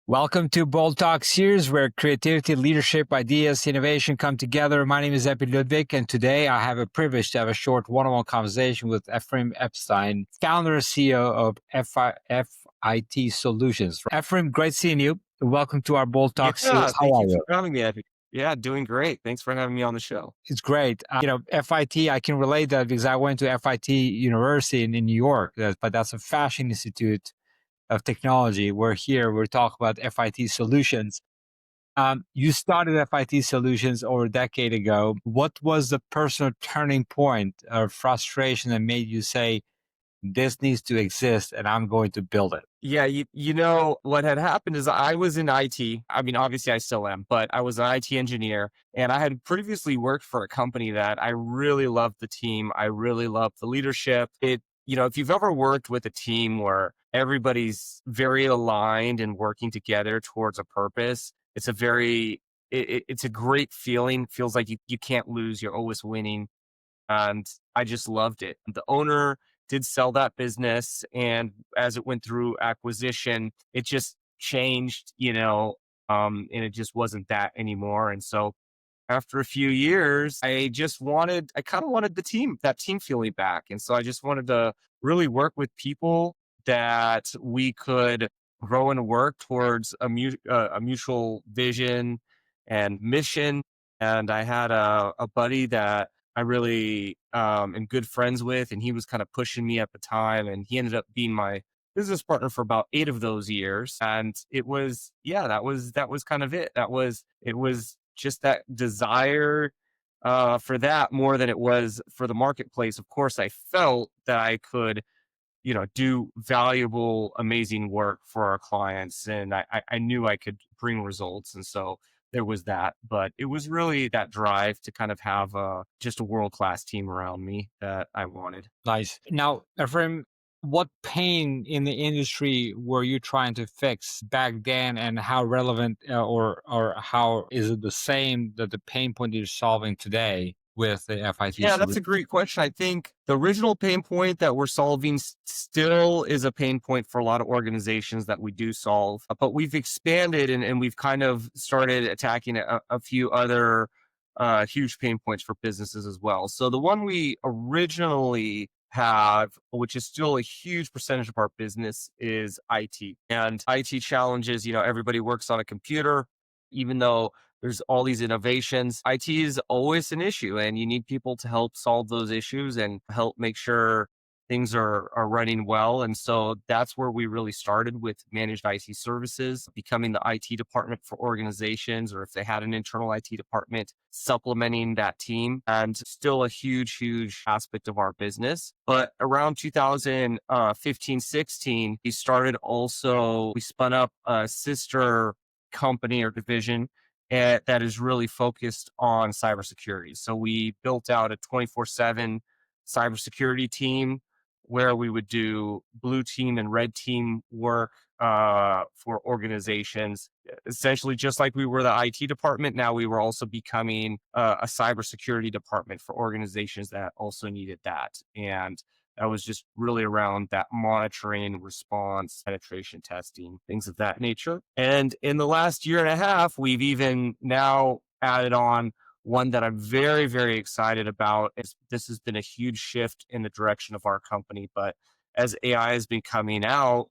Welcome to Bold Talk series, where creativity, leadership, ideas, innovation come together. My name is Epi Ludvik, and today I have a privilege to have a short one-on-one conversation with Ephraim Ebstein, founder and CEO of FIT Solutions. Ephraim, great seeing you. Welcome to our Bold Talk series. How Thank are you you? for having me, Epi. Yeah, doing great. Thanks for having me on the show. It's great. FIT, I can relate that because I went to FIT University in New York, but that's a fashion institute of technology. We're talking about FIT Solutions. You started FIT Solutions over a decade ago. What was the personal turning point of frustration that made you say, this needs to exist and I'm going to build it? Yeah, you know, what had happened is I was in IT. I mean, obviously I still am, but I was an IT engineer, and I had previously worked for a company that I really loved the team. I really loved the leadership. If you've ever worked with a team where everybody's very aligned and working together towards a purpose, it's it's a great feeling. Feels like you can't lose. You're always winning. And I just loved it. The owner did sell that business, and as it went through acquisition, it just changed, and it just wasn't that anymore. And so after a few years, I kind of wanted that team feeling back. And so I just wanted to really work with people that we could grow and work towards a mutual vision and mission. And I had a buddy that I really am good friends with, and he was kind of pushing me at the time, and he ended up being my business partner for about 8 of those years. And that was kind of it. It was just that desire for that more than it was for the marketplace. Of course, I felt that I could, do valuable, amazing work for our clients, and I knew I could bring results. And so there was that, but it was really that drive to kind of have just a world-class team around me that I wanted. Nice. Now, Ephraim, what pain in the industry were you trying to fix back then, and how relevant or how is it the same that the pain point you're solving today with the FIT Yeah, that's solution? a great question. I think the original pain point that we're solving still is a pain point for a lot of organizations that we do solve, but we've expanded and we've kind of started attacking a few other huge pain points for businesses as well. So the one we originally have, which is still a huge percentage of our business, is IT. And IT challenges, everybody works on a computer, even though there's all these innovations. IT is always an issue, and you need people to help solve those issues and help make sure things are running well. And so that's where we really started with managed IT services, becoming the IT department for organizations, or if they had an internal IT department, supplementing that team, and still a huge aspect of our business. But around 2015, 16, we spun up a sister company or division that is really focused on cybersecurity. So we built out a 24/7 cybersecurity team where we would do blue team and red team work for organizations. Essentially, just like we were the IT department, now we were also becoming a cybersecurity department for organizations that also needed that. And that was just really around that monitoring, response, penetration testing, things of that nature. And in the last year and a half, we've even now added on one that I'm very, very excited about. This has been a huge shift in the direction of our company. But as AI has been coming out,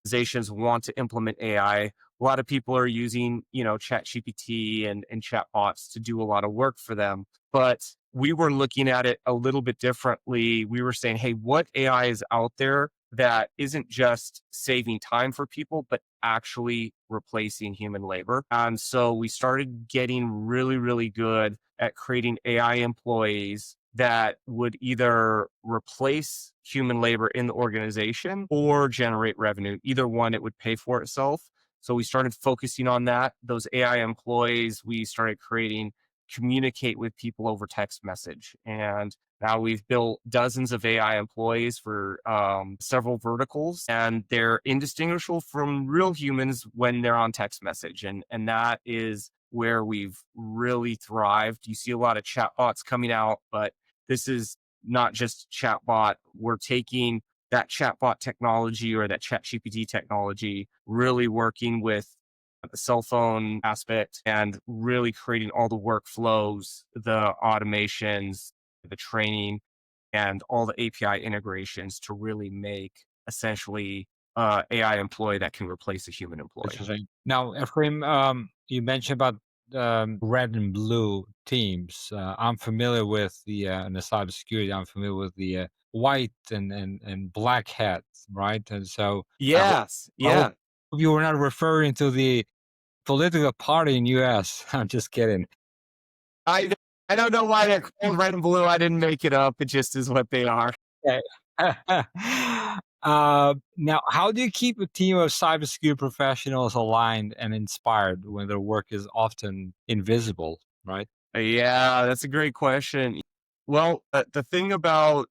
organizations want to implement AI. A lot of people are using, ChatGPT and chatbots to do a lot of work for them. But we were looking at it a little bit differently. We were saying, hey, what AI is out there that isn't just saving time for people, but actually replacing human labor? And so we started getting really, really good at creating AI employees that would either replace human labor in the organization or generate revenue. Either one, it would pay for itself. So we started focusing on that. Those AI employees, we started creating communicate with people over text message. And now we've built dozens of AI employees for several verticals, and they're indistinguishable from real humans when they're on text message. And that is where we've really thrived. You see a lot of chatbots coming out, but this is not just chatbot. We're taking that chatbot technology or that chat GPT technology, really working with the cell phone aspect and really creating all the workflows, the automations, the training, and all the API integrations to really make essentially AI employee that can replace a human employee. Interesting. Now, Ephraim, you mentioned about red and blue teams. I'm familiar with in the cybersecurity. I'm familiar with the white and black hats, right? And so Yes, I hope yeah. you were not referring to the political party in U.S. I'm just kidding. I I don't know why they're called red and blue. I didn't make it up. It just is what they are. Okay. Now, how do you keep a team of cybersecurity professionals aligned and inspired when their work is often invisible, right? Yeah, that's a great question. Well, the thing about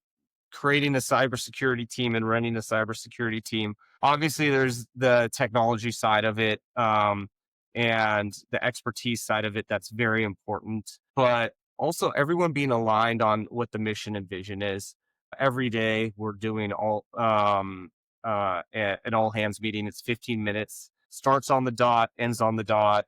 creating a cybersecurity team and running a cybersecurity team, obviously there's the technology side of it, and the expertise side of it that's very important. But also everyone being aligned on what the mission and vision is. Every day we're doing an all hands meeting. It's 15 minutes, starts on the dot, ends on the dot,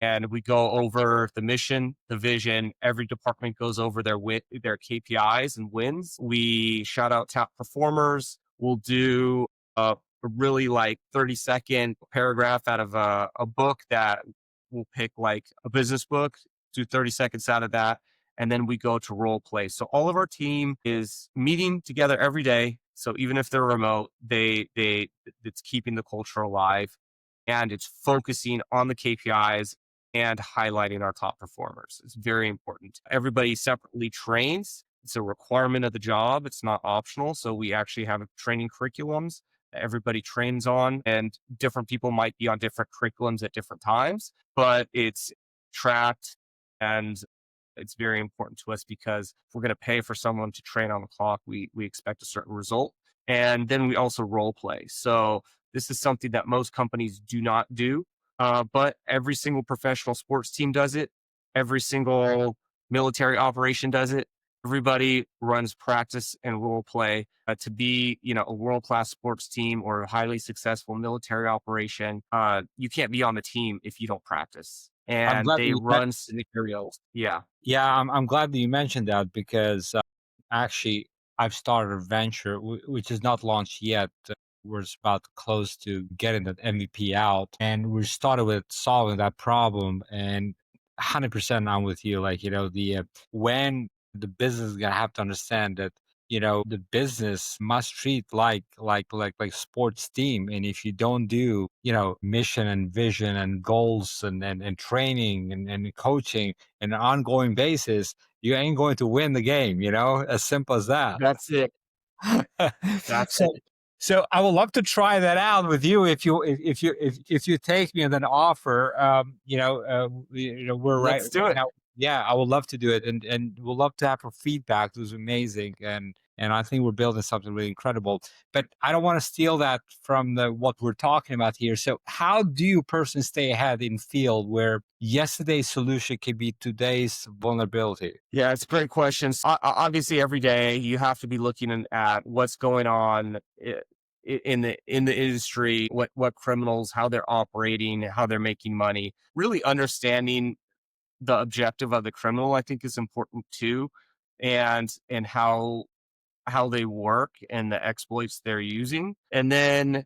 and we go over the mission, the vision. Every department goes over their KPIs and wins. We shout out top performers. We'll do a really like 30-second paragraph out of a book that we'll pick, like a business book, do 30 seconds out of that. And then we go to role play. So all of our team is meeting together every day. So even if they're remote, it's keeping the culture alive, and it's focusing on the KPIs and highlighting our top performers. It's very important. Everybody separately trains. It's a requirement of the job. It's not optional. So we actually have training curriculums that everybody trains on, and different people might be on different curriculums at different times, but it's tracked, and it's very important to us because if we're going to pay for someone to train on the clock, we expect a certain result. And then we also role play. So this is something that most companies do not do, but every single professional sports team does it. Every single military operation does it. Everybody runs practice and role play to be, a world class sports team or a highly successful military operation. You can't be on the team if you don't practice. I'm And glad that they you run scenarios. Yeah, Yeah, I'm glad that you mentioned that because actually I've started a venture which is not launched yet. We're just about close to getting that MVP out, and we started with solving that problem. And 100% I'm with you. Like the when the business is gonna have to understand that the business must treat like sports team, and if you don't do mission and vision and goals and training and coaching on an ongoing basis, you ain't going to win the game, as simple as that. that's it. That's so it. so I would love to try that out with you if you take me on an offer. We're right Let's do it. now. Yeah, I would love to do it, and we'll love to have her feedback. It was amazing, and I think we're building something really incredible. But I don't want to steal that from what we're talking about here. So how do you personally stay ahead in field where yesterday's solution can be today's vulnerability? Yeah, it's a great question. Obviously, every day you have to be looking at what's going on in the industry, what criminals, how they're operating, how they're making money. Really understanding the objective of the criminal, I think, is important too, and how they work and the exploits they're using. And then,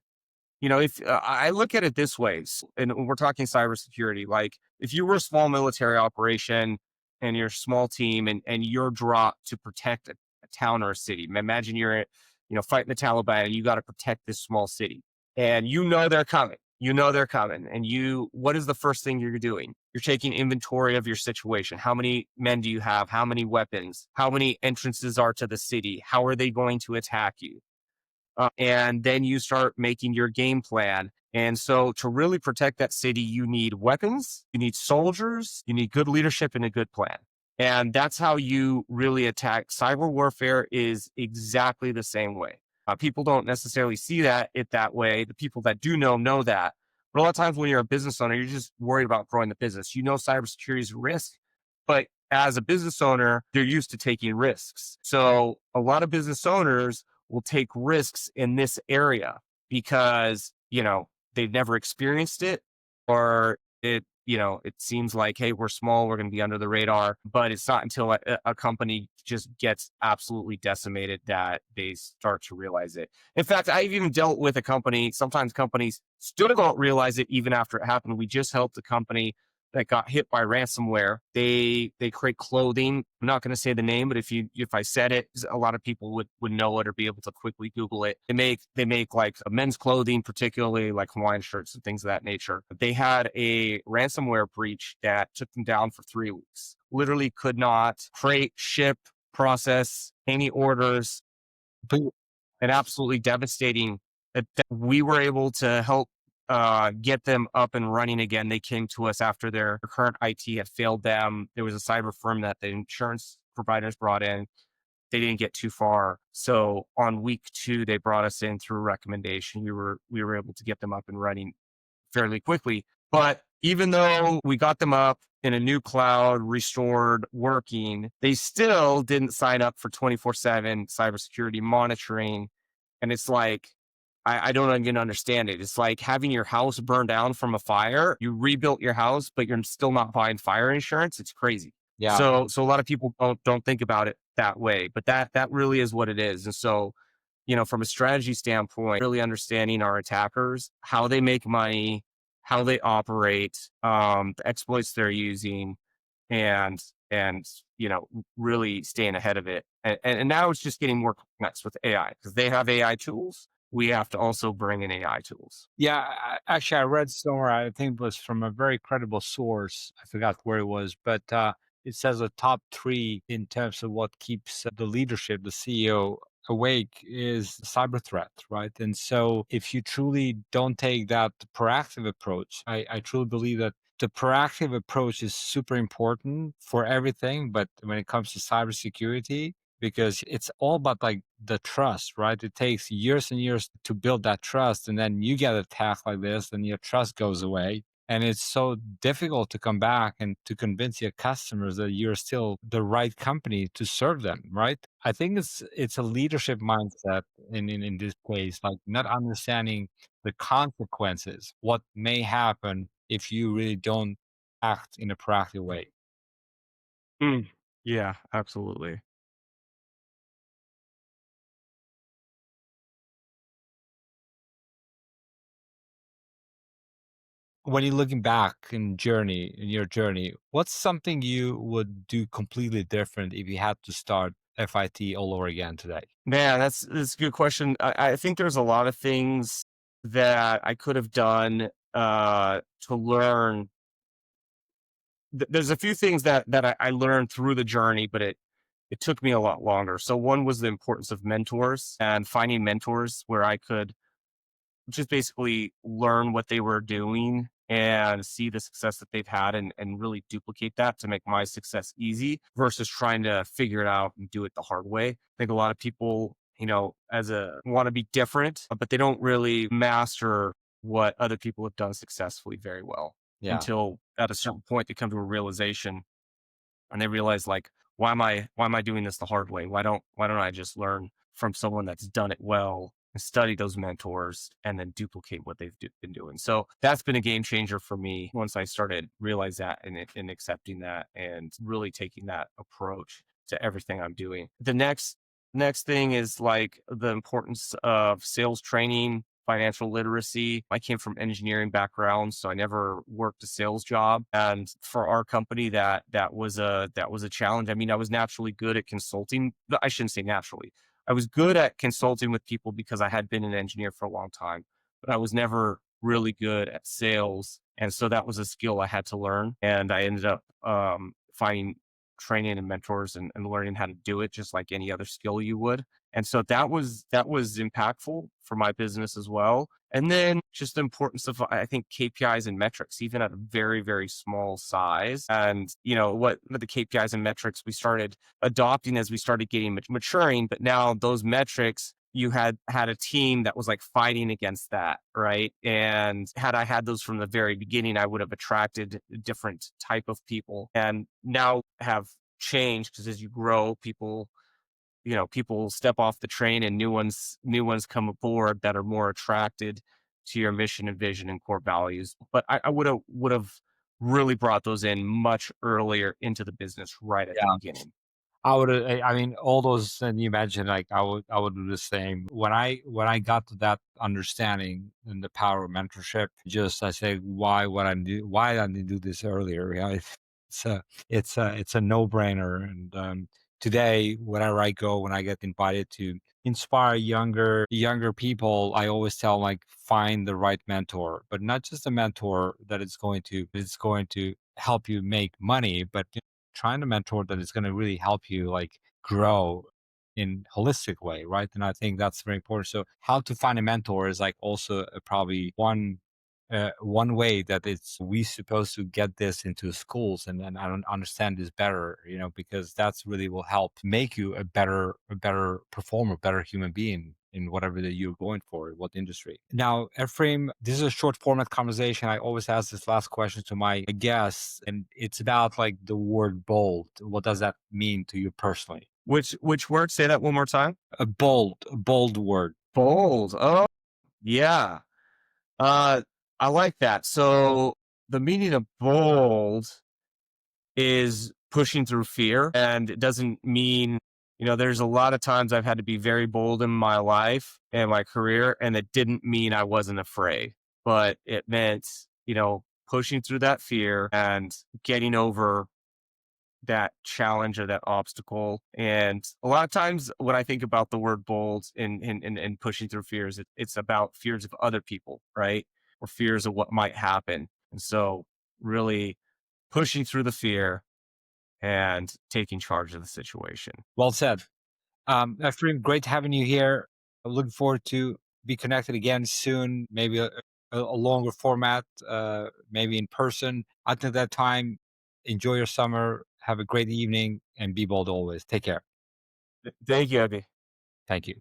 if I look at it this way, and we're talking cybersecurity, like if you were a small military operation and you're a small team, and you're dropped to protect a town or a city. Imagine you're, fighting the Taliban and you got to protect this small city, and they're coming. They're coming. And what is the first thing you're doing? You're taking inventory of your situation. How many men do you have? How many weapons? How many entrances are to the city? How are they going to attack you? And then you start making your game plan. And so to really protect that city, you need weapons, you need soldiers, you need good leadership and a good plan. And that's how you really attack. Cyber warfare is exactly the same way. People don't necessarily see it that way. The people that do know that. But a lot of times when you're a business owner, you're just worried about growing the business. You know, cybersecurity is a risk, but as a business owner, they're used to taking risks. So a lot of business owners will take risks in this area because, they've never experienced it, or it seems like, hey, we're small, we're going to be under the radar. But it's not until a company just gets absolutely decimated that they start to realize it. In fact, I've even dealt with a company. Sometimes companies still don't realize it even after it happened. We just helped a company that got hit by ransomware. They create clothing. I'm not going to say the name, but if I said it, a lot of people would know it or be able to quickly Google it. They make like men's clothing, particularly like Hawaiian shirts and things of that nature. They had a ransomware breach that took them down for 3 weeks. Literally could not create, ship, process any orders. And absolutely devastating. That we were able to help get them up and running again. They came to us after their current IT had failed them. There was a cyber firm that the insurance providers brought in. They didn't get too far. So on week 2, they brought us in through recommendation. We were able to get them up and running fairly quickly. But even though we got them up in a new cloud, restored, working, they still didn't sign up for 24/7 cybersecurity monitoring. And it's like, I don't even understand it. It's like having your house burned down from a fire. You rebuilt your house, but you're still not buying fire insurance. It's crazy. Yeah. So a lot of people don't think about it that way, but that really is what it is. And so, from a strategy standpoint, really understanding our attackers, how they make money, how they operate, the exploits they're using, and really staying ahead of it. And now it's just getting more complex with AI because they have AI tools. We have to also bring in AI tools. Yeah, actually, I read somewhere, I think it was from a very credible source. I forgot where it was, but it says the top three in terms of what keeps the leadership, the CEO, awake is cyber threat, right? And so if you truly don't take that proactive approach, I truly believe that the proactive approach is super important for everything. But when it comes to cybersecurity, because it's all about like the trust, right? It takes years and years to build that trust. And then you get attacked like this, and your trust goes away. And it's so difficult to come back and to convince your customers that you're still the right company to serve them, right? I think it's a leadership mindset in this case, like not understanding the consequences, what may happen if you really don't act in a proactive way. Mm. Yeah, absolutely. When you're looking back in your journey, what's something you would do completely different if you had to start FIT all over again today? Man, that's a good question. I think there's a lot of things that I could have done to learn. There's a few things that I learned through the journey, but it took me a lot longer. So one was the importance of mentors and finding mentors where I could just basically learn what they were doing and see the success that they've had, and really duplicate that to make my success easy versus trying to figure it out and do it the hard way. I think a lot of people, as a want to be different, but they don't really master what other people have done successfully very well Yeah. until at a certain point they come to a realization and they realize, like, why am I doing this the hard way? Why don't I just learn from someone that's done it well and study those mentors and then duplicate what been doing? So that's been a game changer for me once I started realize that, and accepting that and really taking that approach to everything I'm doing. The next thing is like the importance of sales training, financial literacy. I came from engineering background, so I never worked a sales job. And for our company, that was a challenge. I mean, I was naturally good at consulting. I shouldn't say naturally. I was good at consulting with people because I had been an engineer for a long time, but I was never really good at sales. And so that was a skill I had to learn. And I ended up finding training and mentors, and learning how to do it just like any other skill you would. And so that was impactful for my business as well. And then just the importance of, I think, KPIs and metrics, even at a very, very small size. And what the KPIs and metrics we started adopting as we started getting maturing, but now those metrics you had a team that was like fighting against that, right? And had I had those from the very beginning, I would have attracted a different type of people. And now have changed because as you grow, people step off the train and new ones come aboard that are more attracted to your mission and vision and core values. But I would have really brought those in much earlier into the business right at the beginning. I would, I mean, all those, and you mentioned, like, I would do the same. When I got to that understanding and the power of mentorship, just I say, why I didn't do this earlier? It's it's a no brainer. And today, whenever I go, when I get invited to inspire younger people, I always tell 'em, like, find the right mentor, but not just a mentor that it's going to help you make money, but trying to mentor that is going to really help you like grow in holistic way, right? And I think that's very important. So how to find a mentor is like also probably one way that it's we supposed to get this into schools, and I don't understand this better, because that's really will help make you a better performer, better human being in whatever that you're going for, what industry. Now, Ephraim, this is a short format conversation. I always ask this last question to my guests, and it's about like the word bold. What does that mean to you personally? Which word? Say that one more time. A bold word. Bold. Oh, yeah. Uh, I like that. So the meaning of bold is pushing through fear, and it doesn't mean, there's a lot of times I've had to be very bold in my life and my career, and it didn't mean I wasn't afraid, but it meant, pushing through that fear and getting over that challenge or that obstacle. And a lot of times when I think about the word bold and pushing through fears, it's about fears of other people, right? Or fears of what might happen. And so really pushing through the fear and taking charge of the situation. Well said. Ephraim, great having you here. I'm looking forward to be connected again soon, maybe a longer format, maybe in person. Until that time, enjoy your summer, have a great evening, and be bold always. Take care. Thank you, Abby. Thank you.